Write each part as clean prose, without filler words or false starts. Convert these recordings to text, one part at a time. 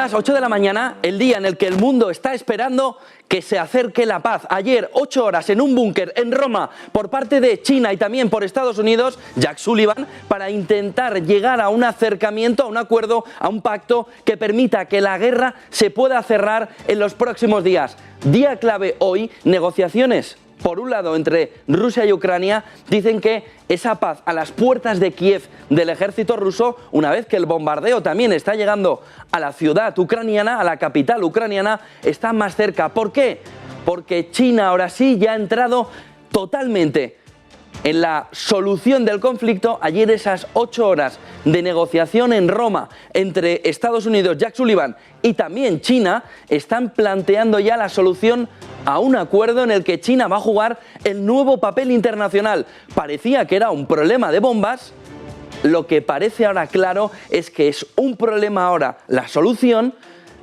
días, 8 de la mañana, el día en el que el mundo está esperando que se acerque la paz. Ayer, 8 horas en un búnker en Roma por parte de China y también por Estados Unidos, Jack Sullivan, para intentar llegar a un acercamiento, a un acuerdo, a un pacto que permita que la guerra se pueda cerrar en los próximos días. Día clave hoy, negociaciones. Por un lado, entre Rusia y Ucrania, dicen que esa paz a las puertas de Kiev del ejército ruso, una vez que el bombardeo también está llegando a la ciudad ucraniana, a la capital ucraniana, está más cerca. ¿Por qué? Porque China ahora sí ya ha entrado totalmente en la solución del conflicto. Ayer esas 8 horas de negociación en Roma entre Estados Unidos, Jack Sullivan y también China están planteando ya la solución a un acuerdo en el que China va a jugar el nuevo papel internacional. Parecía que era un problema de bombas, lo que parece ahora claro es que es un problema ahora, la solución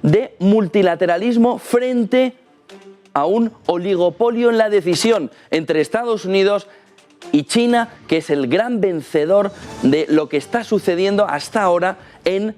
de multilateralismo frente a un oligopolio en la decisión entre Estados Unidos y China, que es el gran vencedor de lo que está sucediendo hasta ahora en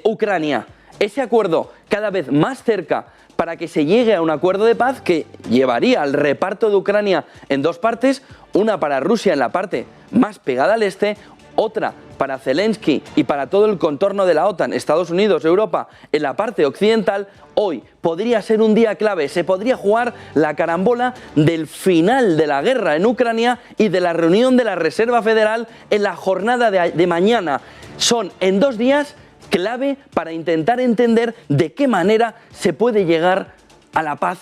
Ucrania. Ese acuerdo cada vez más cerca para que se llegue a un acuerdo de paz que llevaría al reparto de Ucrania en dos partes, una para Rusia en la parte más pegada al este, otra para Zelensky y para todo el contorno de la OTAN, Estados Unidos, Europa, en la parte occidental. Hoy podría ser un día clave, se podría jugar la carambola del final de la guerra en Ucrania y de la reunión de la Reserva Federal en la jornada de mañana. Son en 2 días clave para intentar entender de qué manera se puede llegar a la paz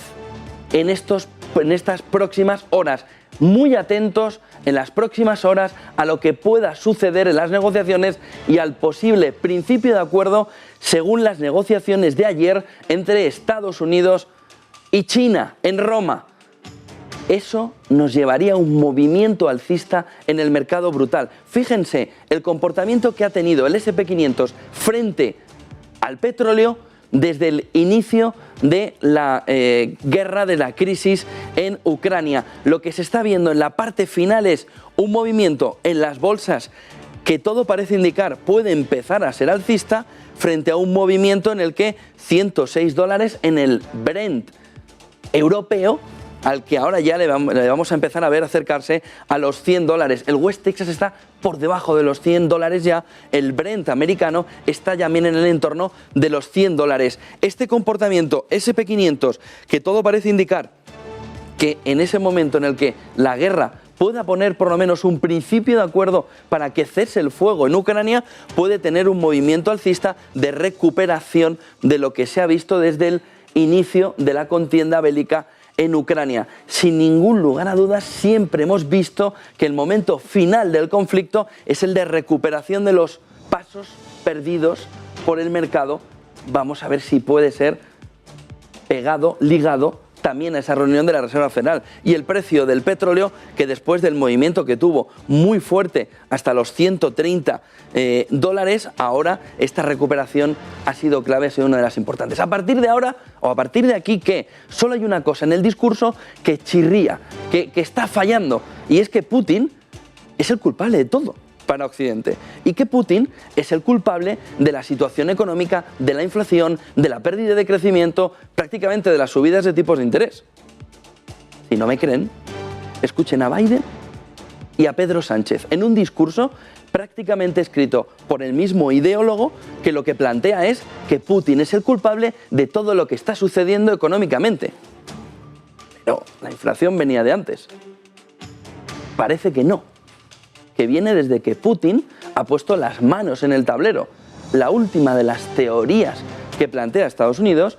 en estas próximas horas. Muy atentos en las próximas horas a lo que pueda suceder en las negociaciones y al posible principio de acuerdo según las negociaciones de ayer entre Estados Unidos y China en Roma. Eso nos llevaría a un movimiento alcista en el mercado brutal. Fíjense el comportamiento que ha tenido el S&P 500 frente al petróleo desde el inicio de la guerra, de la crisis en Ucrania. Lo que se está viendo en la parte final es un movimiento en las bolsas que todo parece indicar puede empezar a ser alcista frente a un movimiento en el que $106 en el Brent europeo, al que ahora ya le vamos a empezar a ver acercarse a los $100. El West Texas está por debajo de los $100 ya, el Brent americano está ya bien en el entorno de los $100. Este comportamiento S&P 500, que todo parece indicar que en ese momento en el que la guerra pueda poner por lo menos un principio de acuerdo para que cese el fuego en Ucrania, puede tener un movimiento alcista de recuperación de lo que se ha visto desde el inicio de la contienda bélica en Ucrania. Sin ningún lugar a dudas, siempre hemos visto que el momento final del conflicto es el de recuperación de los pasos perdidos por el mercado. Vamos a ver si puede ser pegado, ligado también a esa reunión de la Reserva Federal. Y el precio del petróleo, que después del movimiento que tuvo muy fuerte hasta los $130, ahora esta recuperación ha sido clave, ha sido una de las importantes. A partir de ahora, o a partir de aquí, ¿qué? Solo hay una cosa en el discurso que chirría, que está fallando, y es que Putin es el culpable de todo para Occidente, y que Putin es el culpable de la situación económica, de la inflación, de la pérdida de crecimiento, prácticamente de las subidas de tipos de interés. Si no me creen, escuchen a Biden y a Pedro Sánchez en un discurso prácticamente escrito por el mismo ideólogo, que lo que plantea es que Putin es el culpable de todo lo que está sucediendo económicamente. Pero la inflación venía de antes. Parece que no, que viene desde que Putin ha puesto las manos en el tablero. La última de las teorías que plantea Estados Unidos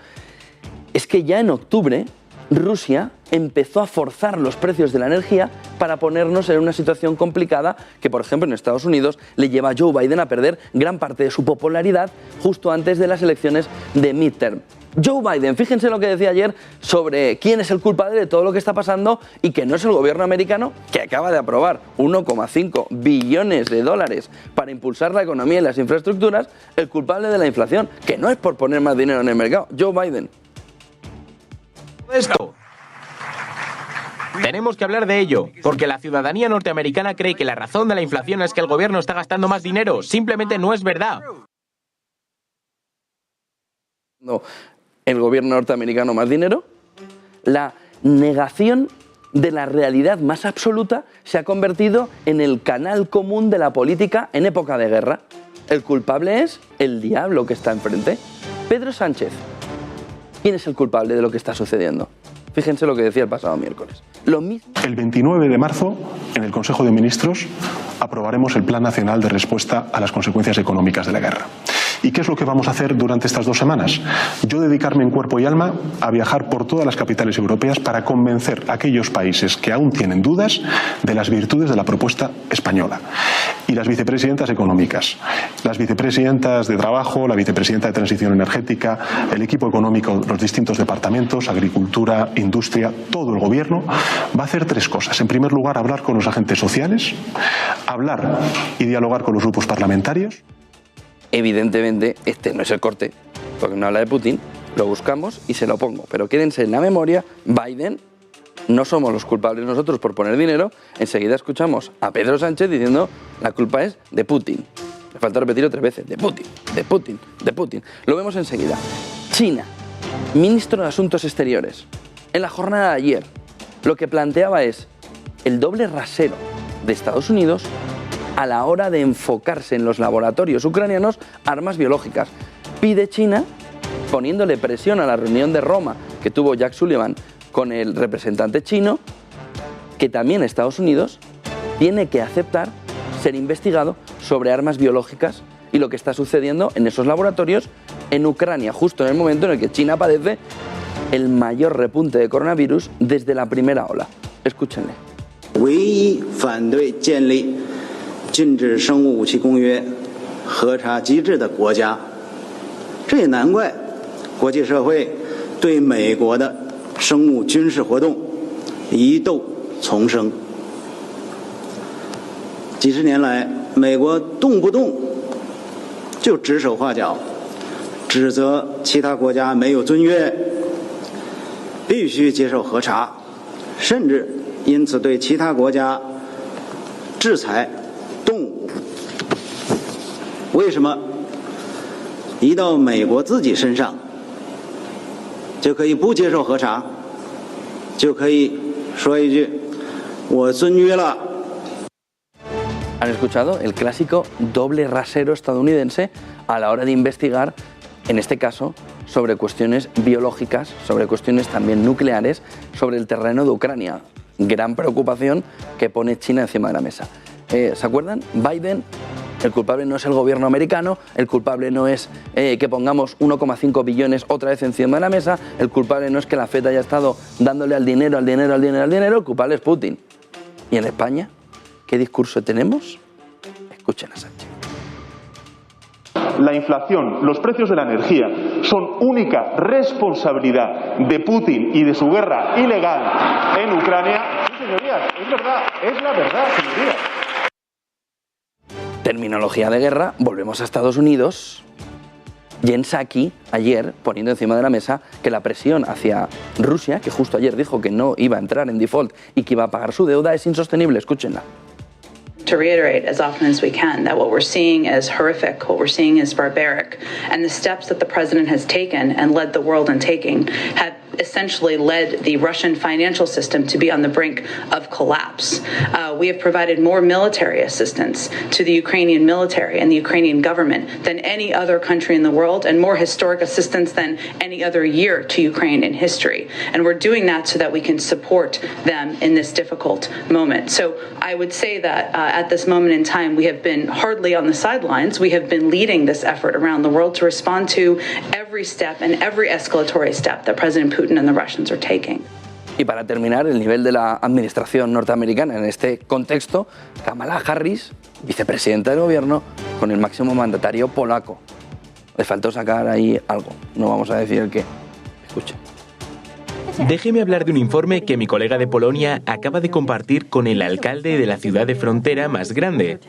es que ya en octubre Rusia empezó a forzar los precios de la energía para ponernos en una situación complicada que, por ejemplo, en Estados Unidos le lleva a Joe Biden a perder gran parte de su popularidad justo antes de las elecciones de midterm. Joe Biden, fíjense lo que decía ayer sobre quién es el culpable de todo lo que está pasando y que no es el gobierno americano, que acaba de aprobar 1,5 billones de dólares para impulsar la economía y las infraestructuras, el culpable de la inflación, que no es por poner más dinero en el mercado. Joe Biden. Esto. Tenemos que hablar de ello, porque la ciudadanía norteamericana cree que la razón de la inflación es que el gobierno está gastando más dinero. Simplemente no es verdad. el gobierno norteamericano más dinero, la negación de la realidad más absoluta se ha convertido en el canal común de la política en época de guerra. El culpable es el diablo que está enfrente. Pedro Sánchez. ¿Quién es el culpable de lo que está sucediendo? Fíjense lo que decía el pasado miércoles. Lo mismo. El 29 de marzo, en el Consejo de Ministros, aprobaremos el Plan Nacional de Respuesta a las Consecuencias Económicas de la Guerra. ¿Y qué es lo que vamos a hacer durante estas 2 semanas? Yo dedicarme en cuerpo y alma a viajar por todas las capitales europeas para convencer a aquellos países que aún tienen dudas de las virtudes de la propuesta española. Y las vicepresidentas económicas, las vicepresidentas de Trabajo, la vicepresidenta de Transición Energética, el equipo económico, los distintos departamentos, Agricultura, Industria, todo el gobierno va a hacer 3 cosas. En primer lugar, hablar con los agentes sociales, hablar y dialogar con los grupos parlamentarios. Evidentemente, este no es el corte, porque no habla de Putin, lo buscamos y se lo pongo. Pero quédense en la memoria, Biden, no somos los culpables nosotros por poner dinero. Enseguida escuchamos a Pedro Sánchez diciendo la culpa es de Putin. Me falta repetirlo 3 veces, de Putin, de Putin, de Putin. Lo vemos enseguida. China, ministro de Asuntos Exteriores, en la jornada de ayer, lo que planteaba es el doble rasero de Estados Unidos a la hora de enfocarse en los laboratorios ucranianos armas biológicas. Pide China, poniéndole presión a la reunión de Roma que tuvo Jack Sullivan con el representante chino, que también Estados Unidos tiene que aceptar ser investigado sobre armas biológicas y lo que está sucediendo en esos laboratorios en Ucrania, justo en el momento en el que China padece el mayor repunte de coronavirus desde la primera ola. Escúchenle. 唯一反对建立禁止生物武器公约核查机制的国家，这也难怪国际社会对美国的生物军事活动疑窦丛生。几十年来，美国动不动就指手画脚，指责其他国家没有遵约，必须接受核查，甚至因此对其他国家制裁动武。为什么一到美国自己身上就可以不接受核查，就可以说一句我遵约了？ ¿Han escuchado? El clásico doble rasero estadounidense a la hora de investigar, en este caso, sobre cuestiones biológicas, sobre cuestiones también nucleares, sobre el terreno de Ucrania. Gran preocupación que pone China encima de la mesa. ¿Se acuerdan? Biden, el culpable no es el gobierno americano, el culpable no es que pongamos 1,5 billones otra vez encima de la mesa, el culpable no es que la FED haya estado dándole al dinero, el culpable es Putin. ¿Y en España? ¿Qué discurso tenemos? Escuchen a Sánchez. La inflación, los precios de la energía son única responsabilidad de Putin y de su guerra ilegal en Ucrania. Sí, señorías, es verdad, es la verdad, señorías. Terminología de guerra, volvemos a Estados Unidos. Jen Psaki ayer poniendo encima de la mesa que la presión hacia Rusia, que justo ayer dijo que no iba a entrar en default y que iba a pagar su deuda, es insostenible. Escúchenla. To reiterate as often as we can that what we're seeing is horrific, what we're seeing is barbaric, and the steps that the president has taken and led the world in taking have essentially led the Russian financial system to be on the brink of collapse. We have provided more military assistance to the Ukrainian military and the Ukrainian government than any other country in the world, and more historic assistance than any other year to Ukraine in history. And we're doing that so that we can support them in this difficult moment. So I would say that at this moment in time, we have been hardly on the sidelines. We have been leading this effort around the world to respond to every step and every escalatory step that President Putin and the Russians are taking. Y para terminar, el nivel de la administración norteamericana en este contexto, Kamala Harris, vicepresidenta del gobierno, con el máximo mandatario polaco. Le faltó sacar ahí algo, no vamos a decir el qué. Escuchen. Déjeme hablar de un informe que mi colega de Polonia acaba de compartir con el alcalde de la ciudad de frontera más grande,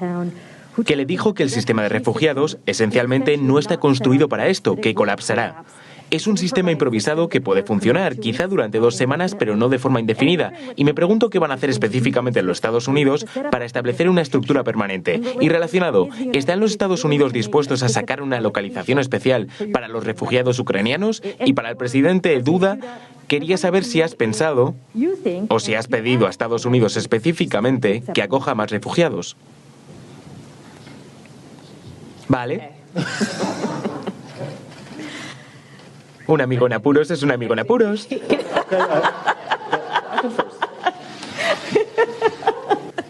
que le dijo que el sistema de refugiados esencialmente no está construido para esto, que colapsará. Es un sistema improvisado que puede funcionar, quizá durante 2 semanas, pero no de forma indefinida. Y me pregunto qué van a hacer específicamente en los Estados Unidos para establecer una estructura permanente. Y relacionado, ¿están los Estados Unidos dispuestos a sacar una localización especial para los refugiados ucranianos? Y para el presidente Duda, quería saber si has pensado, o si has pedido a Estados Unidos específicamente, que acoja más refugiados. Vale. Un amigo en apuros es un amigo en apuros.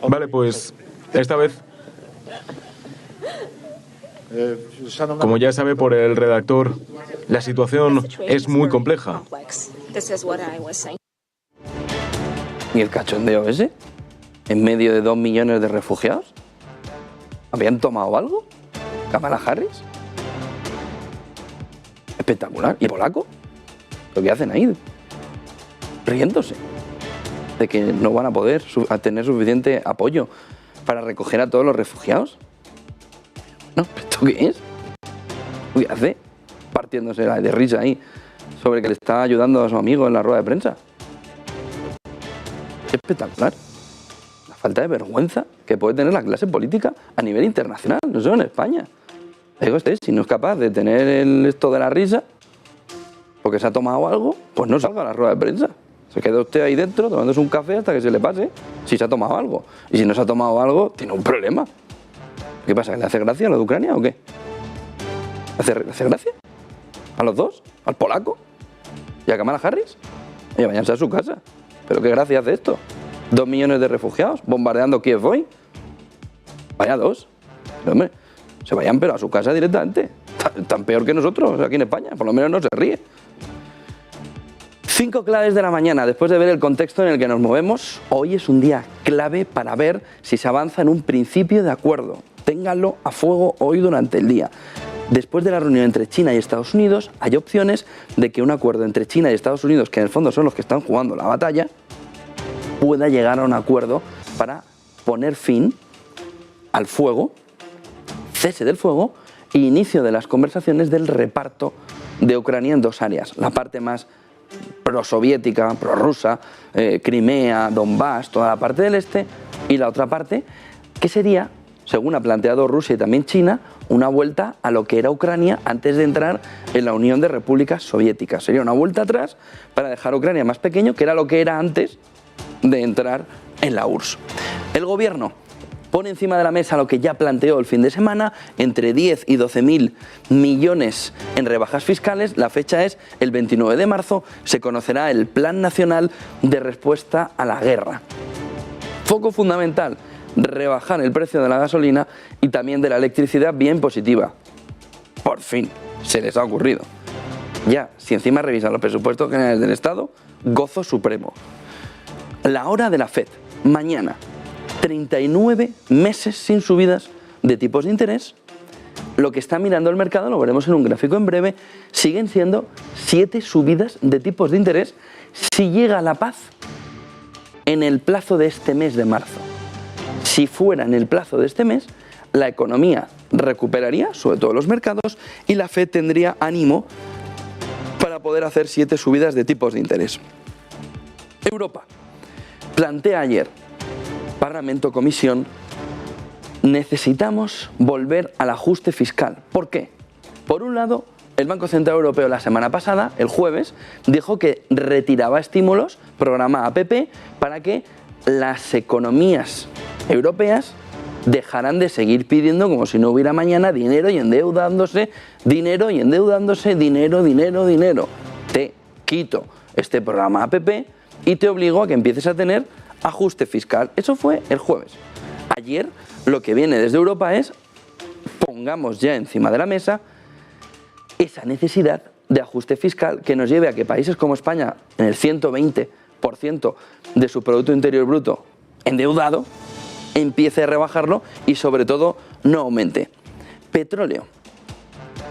Vale, pues esta vez, como ya sabe por el redactor, la situación es muy compleja. ¿Y el cachondeo ese? ¿En medio de 2 millones de refugiados? ¿Habían tomado algo? ¿Kamala Harris? Espectacular. ¿Y polaco? ¿Lo que hacen ahí? Riéndose de que no van a poder tener suficiente apoyo para recoger a todos los refugiados. No, ¿esto qué es? ¿Qué hace? Partiéndose de risa ahí sobre que le está ayudando a su amigo en la rueda de prensa. Espectacular. La falta de vergüenza que puede tener la clase política a nivel internacional, no solo en España. Digo, si no es capaz de tener esto de la risa, porque se ha tomado algo, pues no salga a la rueda de prensa. Se queda usted ahí dentro tomándose un café hasta que se le pase, si se ha tomado algo. Y si no se ha tomado algo, tiene un problema. ¿Qué pasa? ¿Le hace gracia a lo de Ucrania o qué? ¿Le hace gracia? ¿A los dos? ¿Al polaco? ¿Y a Kamala Harris? Oye, váyanse a su casa. ¿Pero qué gracia hace esto? 2 millones de refugiados bombardeando Kiev hoy. Vaya 2. Pero, hombre, se vayan pero a su casa directamente. Tan peor que nosotros aquí en España. Por lo menos no se ríe. 5 claves de la mañana. Después de ver el contexto en el que nos movemos, hoy es un día clave para ver si se avanza en un principio de acuerdo. Ténganlo a fuego hoy durante el día. Después de la reunión entre China y Estados Unidos, hay opciones de que un acuerdo entre China y Estados Unidos, que en el fondo son los que están jugando la batalla, pueda llegar a un acuerdo para poner fin al fuego, cese del fuego e inicio de las conversaciones del reparto de Ucrania en 2 áreas. La parte más prosoviética, prorrusa, Crimea, Donbass, toda la parte del este, y la otra parte que sería, según ha planteado Rusia y también China, una vuelta a lo que era Ucrania antes de entrar en la Unión de Repúblicas Soviéticas. Sería una vuelta atrás para dejar a Ucrania más pequeño, que era lo que era antes de entrar en la URSS. El gobierno pone encima de la mesa lo que ya planteó el fin de semana, entre 10 y 12.000 millones en rebajas fiscales. La fecha es el 29 de marzo, se conocerá el Plan Nacional de Respuesta a la Guerra. Foco fundamental, rebajar el precio de la gasolina y también de la electricidad, bien positiva. Por fin, se les ha ocurrido. Ya, si encima revisan los presupuestos generales del Estado, gozo supremo. La hora de la FED, mañana, 39 meses sin subidas de tipos de interés. Lo que está mirando el mercado, lo veremos en un gráfico en breve, siguen siendo 7 subidas de tipos de interés si llega la paz en el plazo de este mes de marzo. Si fuera en el plazo de este mes, la economía recuperaría, sobre todo los mercados, y la FED tendría ánimo para poder hacer 7 subidas de tipos de interés. Europa plantea ayer, Parlamento, Comisión, necesitamos volver al ajuste fiscal. ¿Por qué? Por un lado, el Banco Central Europeo la semana pasada, el jueves, dijo que retiraba estímulos, programa APP, para que las economías europeas dejarán de seguir pidiendo, como si no hubiera mañana, dinero y endeudándose, dinero y endeudándose, dinero. Te quito este programa APP y te obligo a que empieces a tener ajuste fiscal. Eso fue el jueves. Ayer lo que viene desde Europa es, pongamos ya encima de la mesa esa necesidad de ajuste fiscal que nos lleve a que países como España, en el 120% de su Producto Interior Bruto endeudado, empiece a rebajarlo y sobre todo no aumente. Petróleo.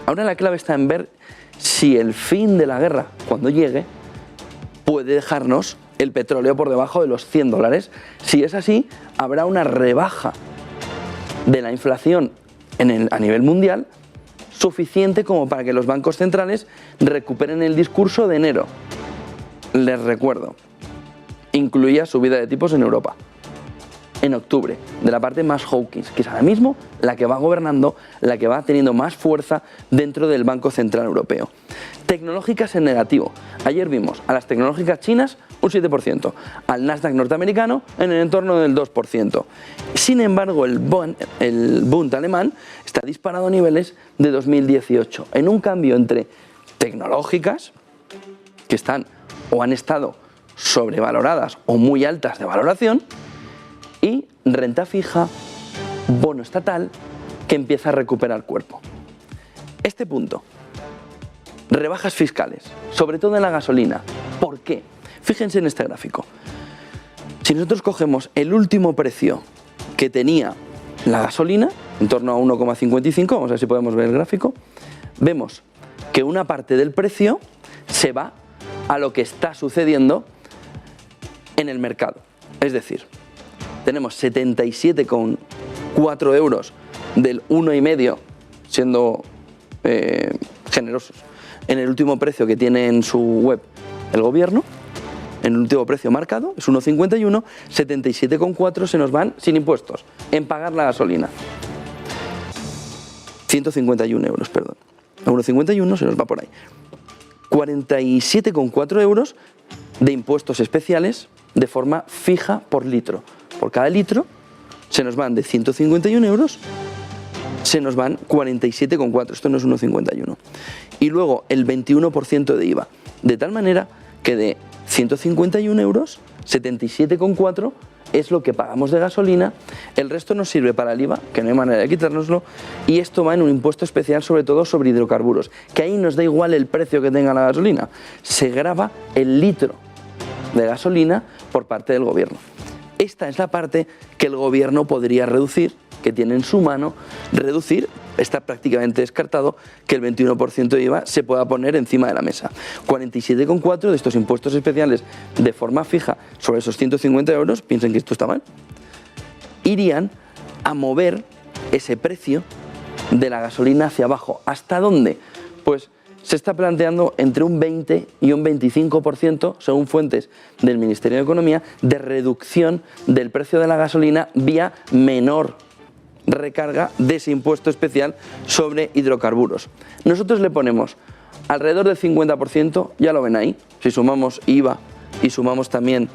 Ahora la clave está en ver si el fin de la guerra, cuando llegue, puede dejarnos el petróleo por debajo de los $100. Si es así, habrá una rebaja de la inflación a nivel mundial, suficiente como para que los bancos centrales recuperen el discurso de enero. Les recuerdo, incluía subida de tipos en Europa en octubre, de la parte más hawkish, que es ahora mismo la que va gobernando, la que va teniendo más fuerza dentro del Banco Central Europeo. Tecnológicas en negativo. Ayer vimos a las tecnológicas chinas un 7%, al Nasdaq norteamericano en el entorno del 2%. Sin embargo, el Bund alemán está disparado a niveles de 2018, en un cambio entre tecnológicas, que están o han estado sobrevaloradas o muy altas de valoración, y renta fija, bono estatal, que empieza a recuperar cuerpo. Este punto, rebajas fiscales, sobre todo en la gasolina. ¿Por qué? Fíjense en este gráfico. Si nosotros cogemos el último precio que tenía la gasolina, en torno a 1,55, vamos a ver si podemos ver el gráfico, vemos que una parte del precio se va a lo que está sucediendo en el mercado. Es decir, tenemos 77,4 euros del 1,5, siendo generosos, en el último precio que tiene en su web el gobierno. En el último precio marcado es 1,51, 77,4 se nos van sin impuestos en pagar la gasolina. 151 euros, perdón. 1,51 se nos va por ahí. 47,4 euros de impuestos especiales de forma fija por litro. Por cada litro se nos van de 151 euros, se nos van 47,4, esto no es 1,51. Y luego el 21% de IVA, de tal manera que de 151 euros, 77,4 es lo que pagamos de gasolina, el resto nos sirve para el IVA, que no hay manera de quitárnoslo, y esto va en un impuesto especial sobre todo sobre hidrocarburos, que ahí nos da igual el precio que tenga la gasolina, se grava el litro de gasolina por parte del gobierno. Esta es la parte que el gobierno podría reducir, que tiene en su mano reducir. Está prácticamente descartado que el 21% de IVA se pueda poner encima de la mesa. 47,4 de estos impuestos especiales de forma fija sobre esos 150 euros, piensen que esto está mal, irían a mover ese precio de la gasolina hacia abajo. ¿Hasta dónde? Pues se está planteando entre un 20 y un 25%, según fuentes del Ministerio de Economía, de reducción del precio de la gasolina vía menor recarga de ese impuesto especial sobre hidrocarburos. Nosotros le ponemos alrededor del 50%, ya lo ven ahí, si sumamos IVA y sumamos también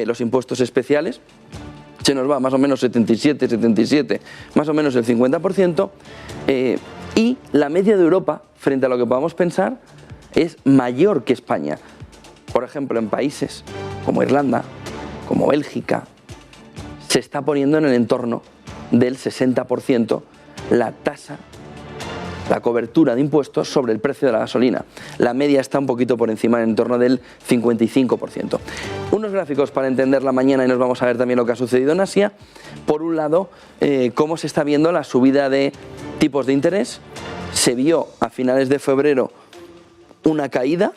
los impuestos especiales, se nos va más o menos 77, más o menos el 50%, y la media de Europa, frente a lo que podamos pensar, es mayor que España. Por ejemplo, en países como Irlanda, como Bélgica, se está poniendo en el entorno del 60% la tasa, la cobertura de impuestos sobre el precio de la gasolina. La media está un poquito por encima, en torno del 55%. Unos gráficos para entender la mañana y nos vamos a ver también lo que ha sucedido en Asia. Por un lado, cómo se está viendo la subida de tipos de interés. Se vio a finales de febrero una caída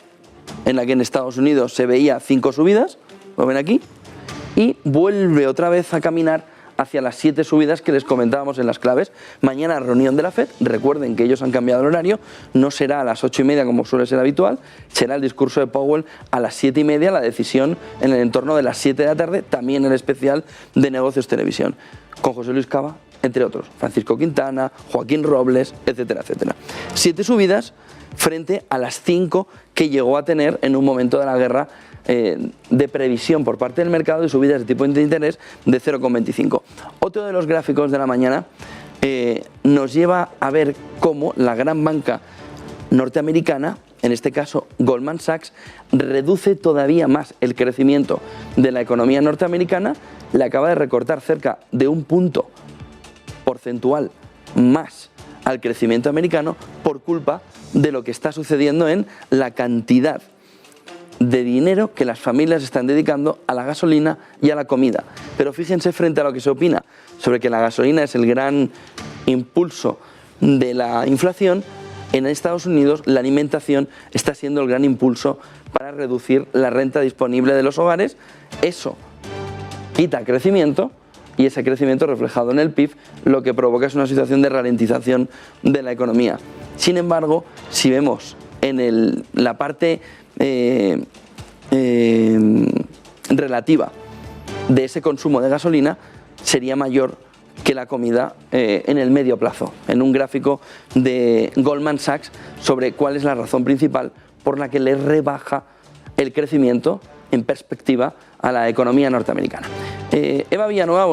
en la que en Estados Unidos se veía 5 subidas, lo ven aquí, y vuelve otra vez a caminar hacia las 7 subidas que les comentábamos en las claves. Mañana reunión de la FED, recuerden que ellos han cambiado el horario, no será a las 8:30 como suele ser habitual, será el discurso de Powell a las 7:30, la decisión en el entorno de las 7 de la tarde, también el especial de Negocios Televisión, con José Luis Cava, entre otros, Francisco Quintana, Joaquín Robles, etcétera, etcétera. 7 subidas frente a las 5 que llegó a tener en un momento de la guerra de previsión por parte del mercado de subidas de tipo de interés de 0,25. Otro de los gráficos de la mañana nos lleva a ver cómo la gran banca norteamericana, en este caso Goldman Sachs, reduce todavía más el crecimiento de la economía norteamericana, le acaba de recortar cerca de un punto porcentual más al crecimiento americano por culpa de lo que está sucediendo en la cantidad de dinero que las familias están dedicando a la gasolina y a la comida. Pero fíjense frente a lo que se opina sobre que la gasolina es el gran impulso de la inflación, en Estados Unidos la alimentación está siendo el gran impulso para reducir la renta disponible de los hogares. Eso quita crecimiento y ese crecimiento reflejado en el PIB lo que provoca es una situación de ralentización de la economía. Sin embargo, si vemos en la parte relativa de ese consumo de gasolina, sería mayor que la comida en el medio plazo, en un gráfico de Goldman Sachs sobre cuál es la razón principal por la que le rebaja el crecimiento en perspectiva a la economía norteamericana. Eva Villanueva,